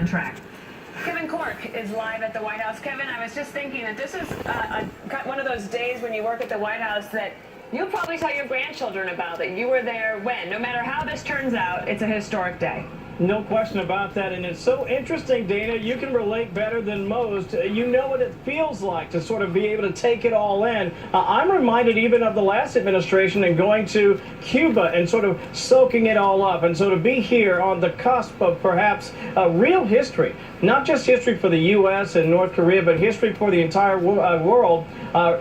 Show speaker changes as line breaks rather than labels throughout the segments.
on track. Kevin Corke is live at the White House. Kevin, I was just thinking that this is one of those days when you work at the White House that you'll probably tell your grandchildren about, that you were there when. No matter how this turns out, it's a historic day.
No question about that, and it's so interesting, Dana. You can relate better than most. You know what it feels like to sort of be able to take it all in. I'm reminded even of the last administration and going to Cuba and sort of soaking it all up. And so to be here on the cusp of perhaps real history, not just history for the U.S. and North Korea, but history for the entire world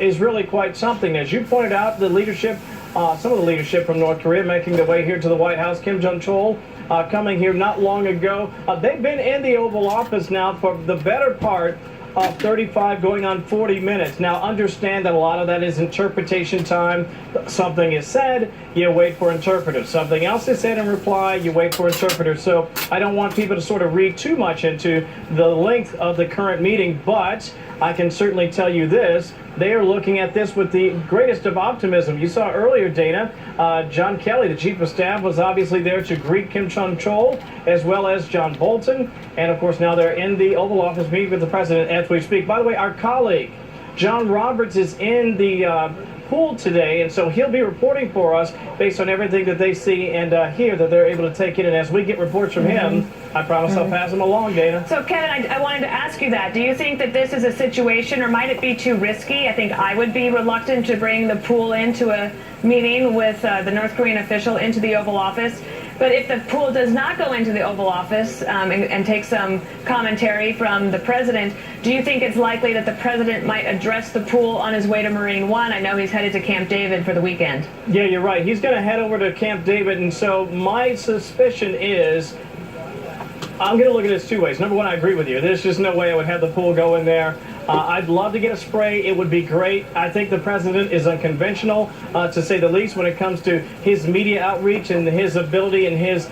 is really quite something. As you pointed out, the leadership, some of the leadership from North Korea making their way here to the White House. Kim Jong-chol coming here not long ago. They've been in the Oval Office now for the better part of 35 going on 40 minutes. Now understand that a lot of that is interpretation time. Something is said, you wait for interpreters. Something else is said in reply, you wait for interpreters. So I don't want people to sort of read too much into the length of the current meeting, but I can certainly tell you this. They are looking at this with the greatest of optimism. You saw earlier, Dana, John Kelly, the chief of staff, was obviously there to greet Kim Jong-chol, as well as John Bolton. And, of course, now they're in the Oval Office meeting with the president as we speak. By the way, our colleague, John Roberts, is in the pool today, and so he'll be reporting for us based on everything that they see and hear that they're able to take in. And as we get reports from him, I promise I'll pass them along, Dana.
So, Kevin, I wanted to ask you that. Do you think that this is a situation, or might it be too risky? I think I would be reluctant to bring the pool into a meeting with the North Korean official into the Oval Office. But if the pool does not go into the Oval Office and take some commentary from the president, do you think it's likely that the president might address the pool on his way to Marine One? I know he's headed to Camp David for the weekend.
Yeah, you're right. He's going to head over to Camp David, and so my suspicion is I'm going to look at this two ways. Number one, I agree with you. There's just no way I would have the pool go in there. I'd love to get a spray. It would be great. I think the president is unconventional, to say the least, when it comes to his media outreach and his ability and his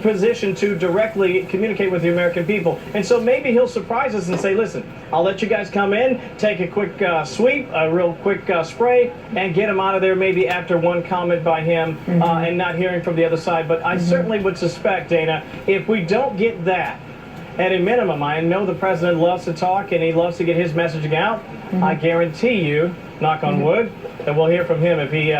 position to directly communicate with the American people. And so maybe he'll surprise us and say, listen, I'll let you guys come in, take a quick sweep, a real quick spray, and get him out of there maybe after one comment by him and not hearing from the other side. But I certainly would suspect, Dana, if we don't get that, at a minimum, I know the president loves to talk and he loves to get his messaging out. I guarantee you, knock on wood, that we'll hear from him if he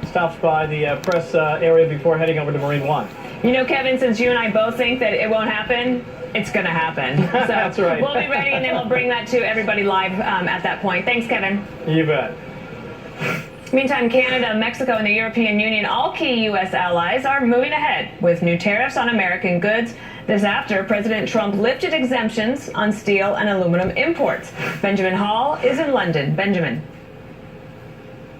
stops by the press area before heading over to Marine One.
You know, Kevin, since you and I both think that it won't happen, it's going to happen. So
That's right.
We'll be ready, and then we'll bring that to everybody live at that point. Thanks, Kevin.
You bet.
Meantime, Canada, Mexico, and the European Union, all key U.S. allies, are moving ahead with new tariffs on American goods. This after President Trump lifted exemptions on steel and aluminum imports. Benjamin Hall is in London. Benjamin.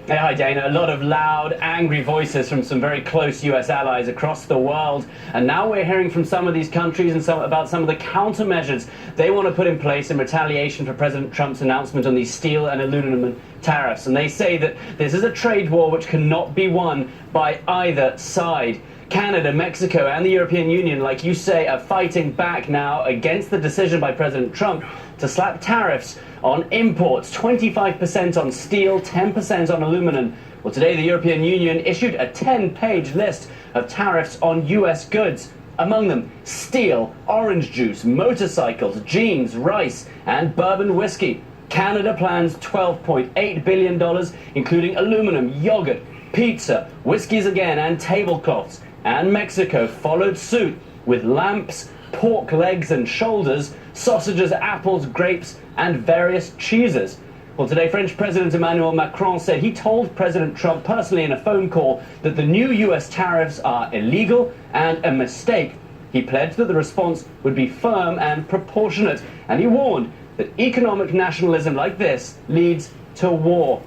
Hey, hi, Dana. A lot of loud, angry voices from some very close U.S. allies across the world. And now we're hearing from some of these countries and about some of the countermeasures they want to put in place in retaliation for President Trump's announcement on these steel and aluminum tariffs. And they say that this is a trade war which cannot be won by either side. Canada, Mexico, and the European Union, like you say, are fighting back now against the decision by President Trump to slap tariffs on imports, 25% on steel, 10% on aluminum. Well, today the European Union issued a 10-page list of tariffs on U.S. goods. Among them, steel, orange juice, motorcycles, jeans, rice, and bourbon whiskey. Canada plans $12.8 billion, including aluminum, yogurt, pizza, whiskeys again, and tablecloths. And Mexico followed suit with lamps, pork legs and shoulders, sausages, apples, grapes, and various cheeses. Well, today, French President Emmanuel Macron said he told President Trump personally in a phone call that the new U.S. tariffs are illegal and a mistake. He pledged that the response would be firm and proportionate, and he warned that economic nationalism like this leads to war.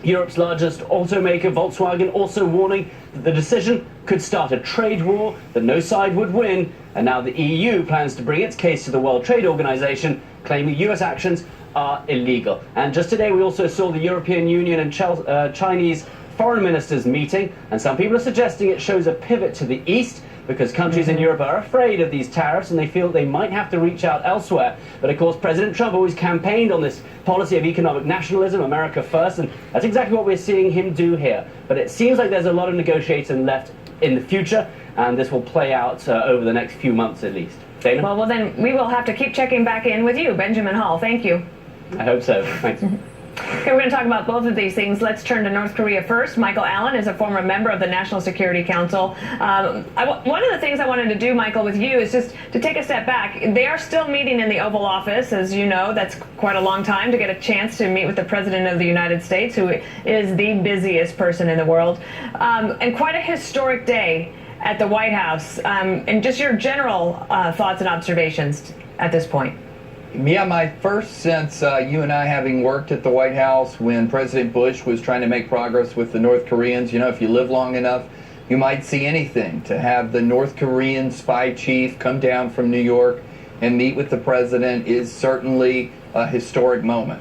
Europe's largest automaker, Volkswagen, also warning that the decision could start a trade war, that no side would win, and now the EU plans to bring its case to the World Trade Organization, claiming US actions are illegal. And just today we also saw the European Union and Chinese foreign ministers meeting, and some people are suggesting it shows a pivot to the east, because countries in Europe are afraid of these tariffs and they feel they might have to reach out elsewhere. But of course, President Trump always campaigned on this policy of economic nationalism, America first, and that's exactly what we're seeing him do here. But it seems like there's a lot of negotiating left in the future, and this will play out over the next few months at least. Dana?
Well, then we will have to keep checking back in with you, Benjamin Hall. Thank you.
I hope so. Thanks.
Okay, we're going to talk about both of these things. Let's turn to North Korea first. Michael Allen is a former member of the National Security Council. One of the things I wanted to do, Michael, with you is just to take a step back. They are still meeting in the Oval Office. As you know, that's quite a long time to get a chance to meet with the President of the United States, who is the busiest person in the world. And quite a historic day at the White House. And just your general thoughts and observations at this point.
Yeah, my first sense, you and I having worked at the White House when President Bush was trying to make progress with the North Koreans, you know, if you live long enough, you might see anything. To have the North Korean spy chief come down from New York and meet with the president is certainly a historic moment.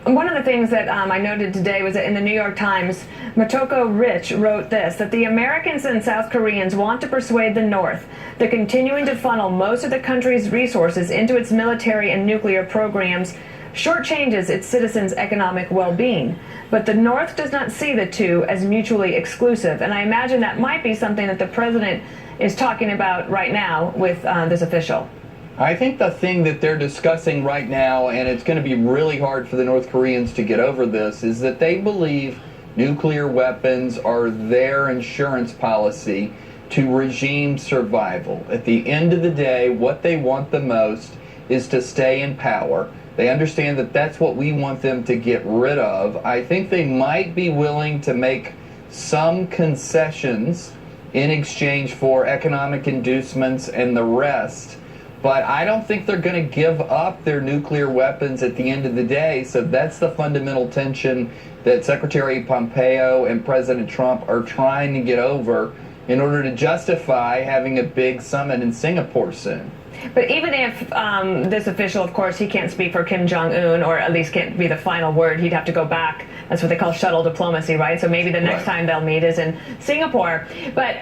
One of the things that I noted today was that in the New York Times, Motoko Rich wrote this, that the Americans and South Koreans want to persuade the North that continuing to funnel most of the country's resources into its military and nuclear programs shortchanges its citizens' economic well-being. But the North does not see the two as mutually exclusive, and I imagine that might be something that the president is talking about right now with this official.
I think the thing that they're discussing right now, and it's going to be really hard for the North Koreans to get over this, is that they believe nuclear weapons are their insurance policy to regime survival. At the end of the day, what they want the most is to stay in power. They understand that that's what we want them to get rid of. I think they might be willing to make some concessions in exchange for economic inducements and the rest. But I don't think they're going to give up their nuclear weapons at the end of the day. So that's the fundamental tension that Secretary Pompeo and President Trump are trying to get over in order to justify having a big summit in Singapore soon.
But even if this official, of course, he can't speak for Kim Jong-un, or at least can't be the final word, he'd have to go back. That's what they call shuttle diplomacy, right? So maybe the next time they'll meet is in Singapore. But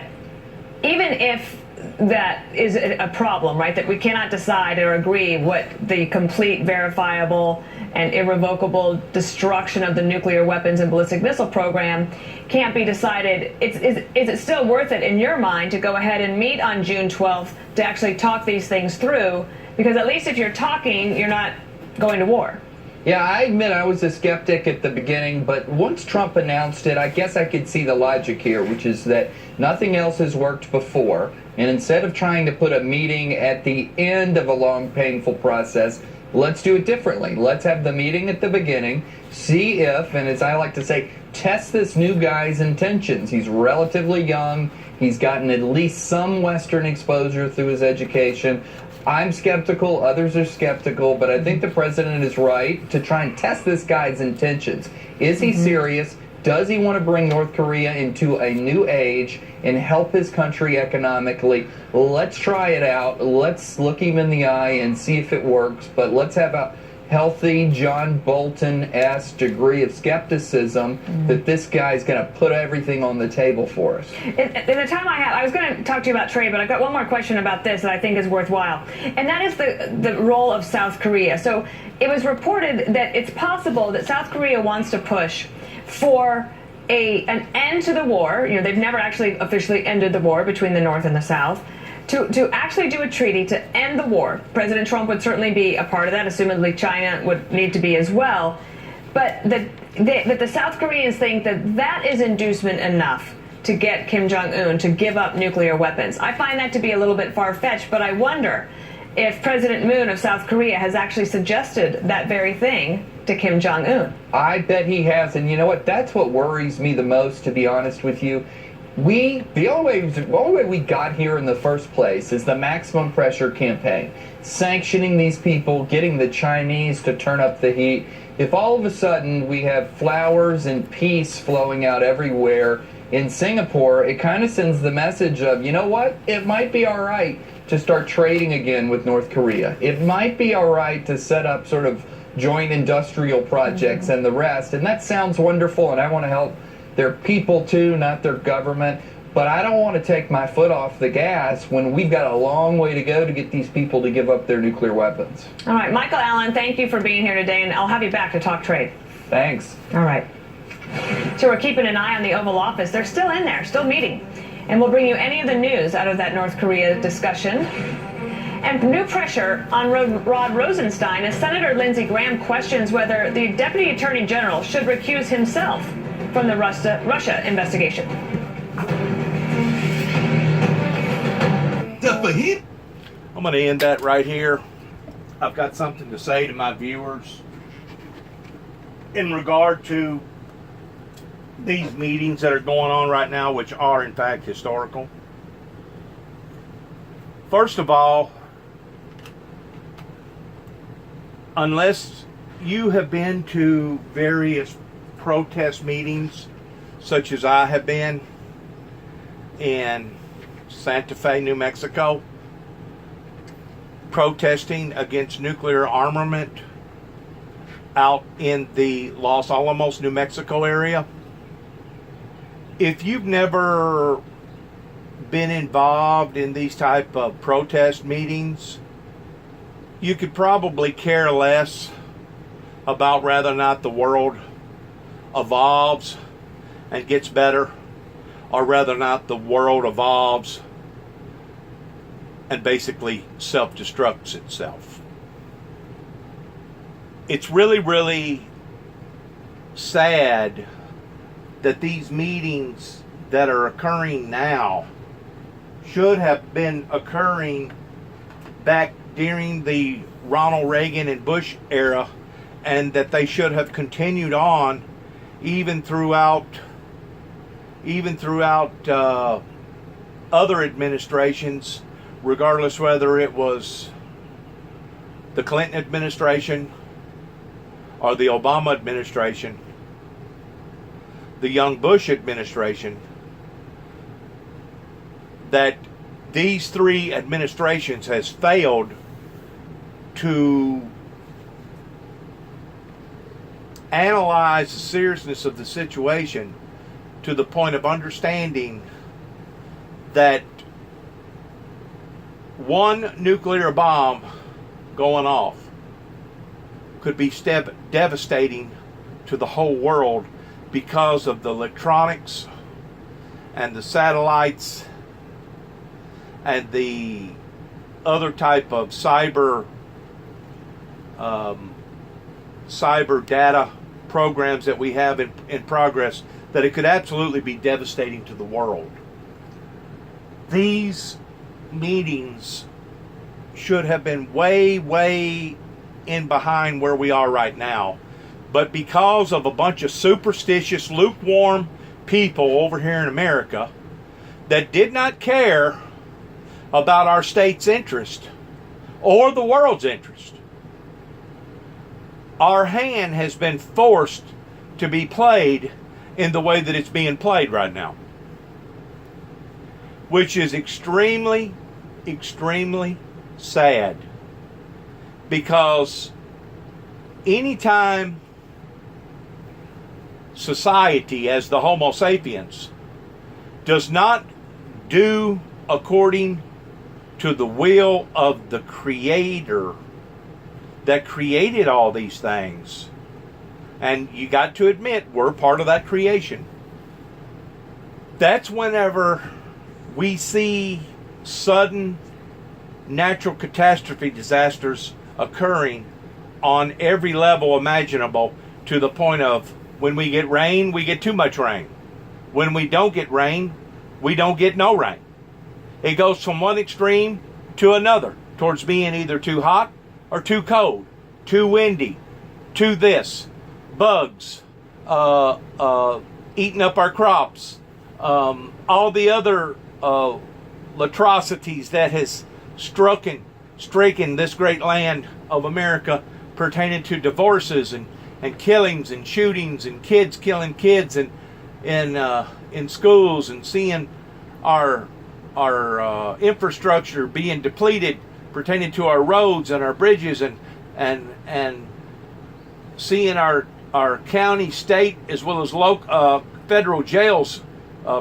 even if that is a problem, right, that we cannot decide or agree what the complete, verifiable, and irrevocable destruction of the nuclear weapons and ballistic missile program can't be decided, is it still worth it in your mind to go ahead and meet on June 12th to actually talk these things through? Because at least if you're talking, you're not going to war.
Yeah, I admit I was a skeptic at the beginning, but once Trump announced it, I guess I could see the logic here, which is that nothing else has worked before. And instead of trying to put a meeting at the end of a long, painful process, let's do it differently. Let's have the meeting at the beginning, see if, and as I like to say, test this new guy's intentions. He's relatively young. He's gotten at least some Western exposure through his education. I'm skeptical, others are skeptical, but I think the president is right to try and test this guy's intentions. Is he serious? Does he want to bring North Korea into a new age and help his country economically? Let's try it out. Let's look him in the eye and see if it works, but let's have a healthy John Bolton-esque degree of skepticism that this guy's going to put everything on the table for us.
In the time I have, I was going to talk to you about trade, but I've got one more question about this that I think is worthwhile, and that is the role of South Korea. So it was reported that it's possible that South Korea wants to push for an end to the war. You know, they've never actually officially ended the war between the North and the South. To actually do a treaty to end the war. President Trump would certainly be a part of that. Assumedly, China would need to be as well. But the South Koreans think that that is inducement enough to get Kim Jong-un to give up nuclear weapons. I find that to be a little bit far-fetched, but I wonder if President Moon of South Korea has actually suggested that very thing to Kim Jong-un.
I bet he has, and you know what? That's what worries me the most, to be honest with you. The only way we got here in the first place is the maximum pressure campaign. Sanctioning these people, getting the Chinese to turn up the heat. If all of a sudden we have flowers and peace flowing out everywhere in Singapore, it kind of sends the message of, you know what? It might be all right to start trading again with North Korea. It might be all right to set up sort of joint industrial projects and the rest. And that sounds wonderful, and I want to help their people too, not their government. But I don't want to take my foot off the gas when we've got a long way to go to get these people to give up their nuclear weapons.
All right, Michael Allen, thank you for being here today, and I'll have you back to talk trade.
Thanks.
All right. So we're keeping an eye on the Oval Office. They're still in there, still meeting. And we'll bring you any of the news out of that North Korea discussion. And new pressure on Rod Rosenstein as Senator Lindsey Graham questions whether the Deputy Attorney General should recuse himself from the Russia investigation.
I'm going to end that right here. I've got something to say to my viewers in regard to these meetings that are going on right now, which are in fact historical. First of all, unless you have been to various protest meetings, such as I have been in Santa Fe, New Mexico, protesting against nuclear armament out in the Los Alamos, New Mexico area. If you've never been involved in these type of protest meetings, you could probably care less about whether or not the world evolves and gets better, or whether or not the world evolves and basically self-destructs itself. It's really, really sad that these meetings that are occurring now should have been occurring back during the Ronald Reagan and Bush era, and that they should have continued on even throughout other administrations, regardless whether it was the Clinton administration or the Obama administration, the young Bush administration, that these three administrations has failed to analyze the seriousness of the situation to the point of understanding that one nuclear bomb going off could be devastating to the whole world because of the electronics and the satellites and the other type of cyber data programs that we have in progress, that it could absolutely be devastating to the world. These meetings should have been way in behind where we are right now, but because of a bunch of superstitious, lukewarm people over here in America that did not care about our state's interest or the world's interest, our hand has been forced to be played in the way that it's being played right now, which is extremely sad, because anytime society, as the Homo sapiens, does not do according to the will of the Creator that created all these things, and you got to admit we're part of that creation, that's whenever we see sudden natural catastrophe disasters occurring on every level imaginable, to the point of when we get rain, we get too much rain. When we don't get rain, we don't get no rain. It goes from one extreme to another, towards being either too hot or too cold, too windy, too this, bugs, eating up our crops, all the other atrocities that has stricken this great land of America, pertaining to divorces and killings and shootings and kids killing kids and in schools, and seeing our infrastructure being depleted, pertaining to our roads and our bridges, and seeing our county, state, as well as local, federal jails,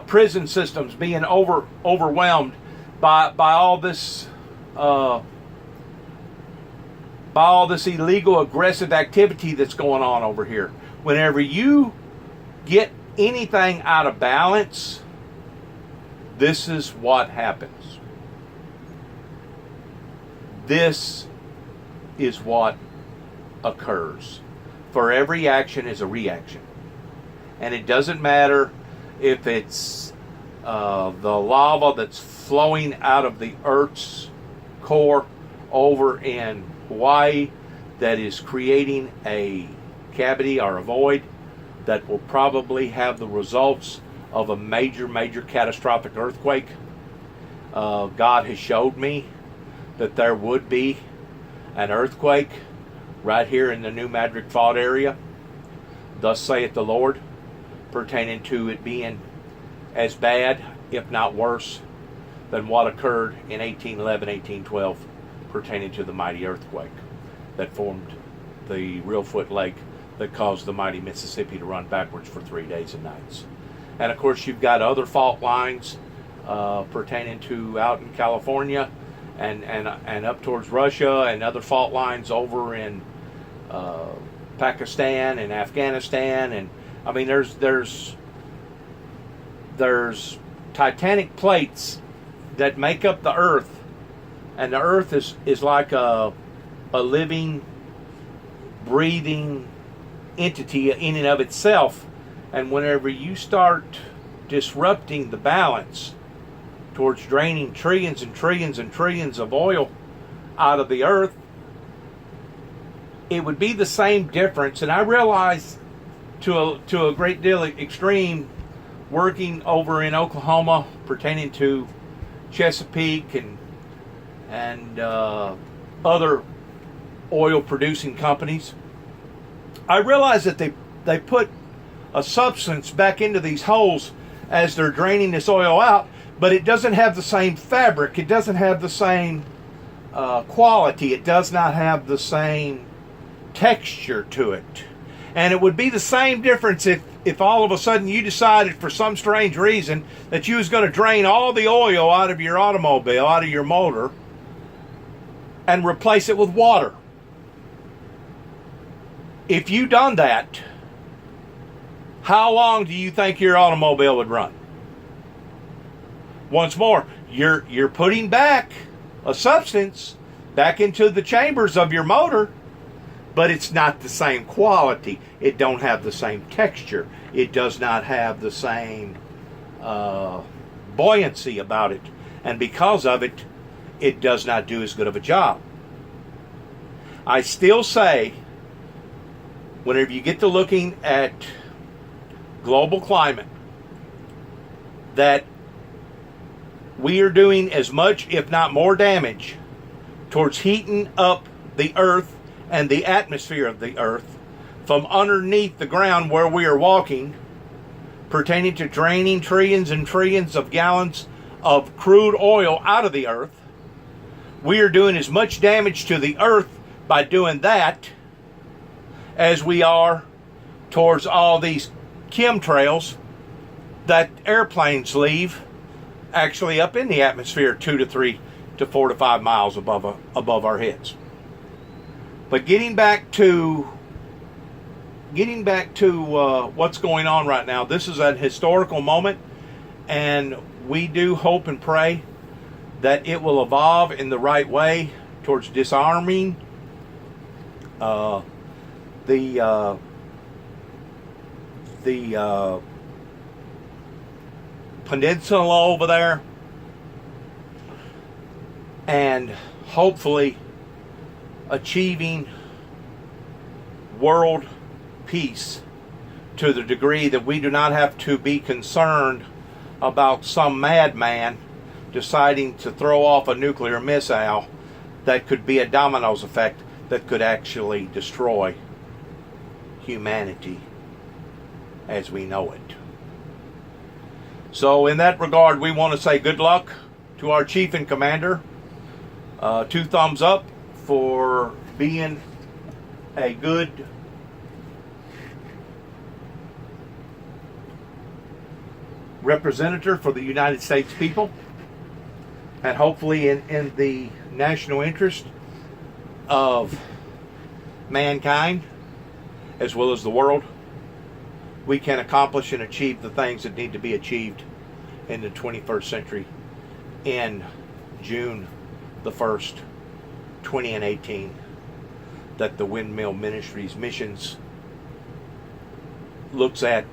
prison systems being overwhelmed by all this illegal, aggressive activity that's going on over here. Whenever you get anything out of balance, this is what happens. this is what occurs. For every action is a reaction. And it doesn't matter if it's the lava that's flowing out of the Earth's core over in Hawaii that is creating a cavity or a void that will probably have the results of a major, major catastrophic earthquake. God has showed me that there would be an earthquake right here in the New Madrid Fault area. Thus saith the Lord, pertaining to it being as bad, if not worse, than what occurred in 1811, 1812, pertaining to the mighty earthquake that formed the Reelfoot Lake that caused the mighty Mississippi to run backwards for 3 days and nights. And of course, you've got other fault lines pertaining to out in California and up towards Russia, and other fault lines over in Pakistan and Afghanistan. And I mean, there's titanic plates that make up the earth, and the earth is like a living, breathing entity in and of itself. And whenever you start disrupting the balance towards draining trillions and trillions and trillions of oil out of the earth, it would be the same difference. And I realize to a great deal extreme, working over in Oklahoma pertaining to Chesapeake and other oil producing companies, I realize that they put a substance back into these holes as they're draining this oil out, but it doesn't have the same fabric, it doesn't have the same quality, it does not have the same texture to it. And it would be the same difference if all of a sudden you decided for some strange reason that you was going to drain all the oil out of your automobile, out of your motor, and replace it with water. If you done that, how long do you think your automobile would run? Once more, you're putting back a substance back into the chambers of your motor, but it's not the same quality. It don't have the same texture. It does not have the same buoyancy about it. And because of it, it does not do as good of a job. I still say, whenever you get to looking at global climate, that we are doing as much, if not more, damage towards heating up the earth and the atmosphere of the earth from underneath the ground where we are walking, pertaining to draining trillions and trillions of gallons of crude oil out of the earth. We are doing as much damage to the earth by doing that as we are towards all these chemtrails that airplanes leave actually up in the atmosphere 2 to 3 to 4 to 5 miles above our heads. But getting back to what's going on right now, this is a historical moment, and we do hope and pray that it will evolve in the right way towards disarming the peninsula over there, and hopefully achieving world peace to the degree that we do not have to be concerned about some madman deciding to throw off a nuclear missile that could be a dominoes effect that could actually destroy humanity as we know it. So in that regard, we want to say good luck to our chief and commander. 2 thumbs up for being a good representative for the United States people, and hopefully in the national interest of mankind as well as the world, we can accomplish and achieve the things that need to be achieved in the 21st century in June the 1st, 20 and 18 that the Windmill Ministries Missions looks at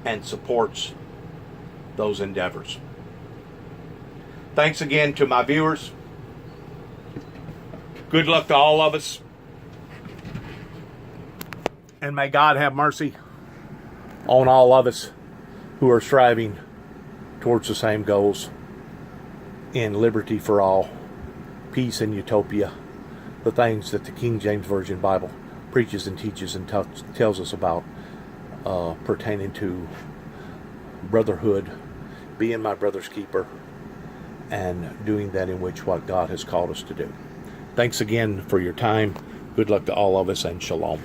and supports those endeavors. Thanks again to my viewers. Good luck to all of us. And may God have mercy on all of us who are striving towards the same goals in liberty for all, peace and utopia, the things that the King James Version Bible preaches and teaches and tells us about pertaining to brotherhood, being my brother's keeper, and doing that in which what God has called us to do. Thanks again for your time. Good luck to all of us, and shalom.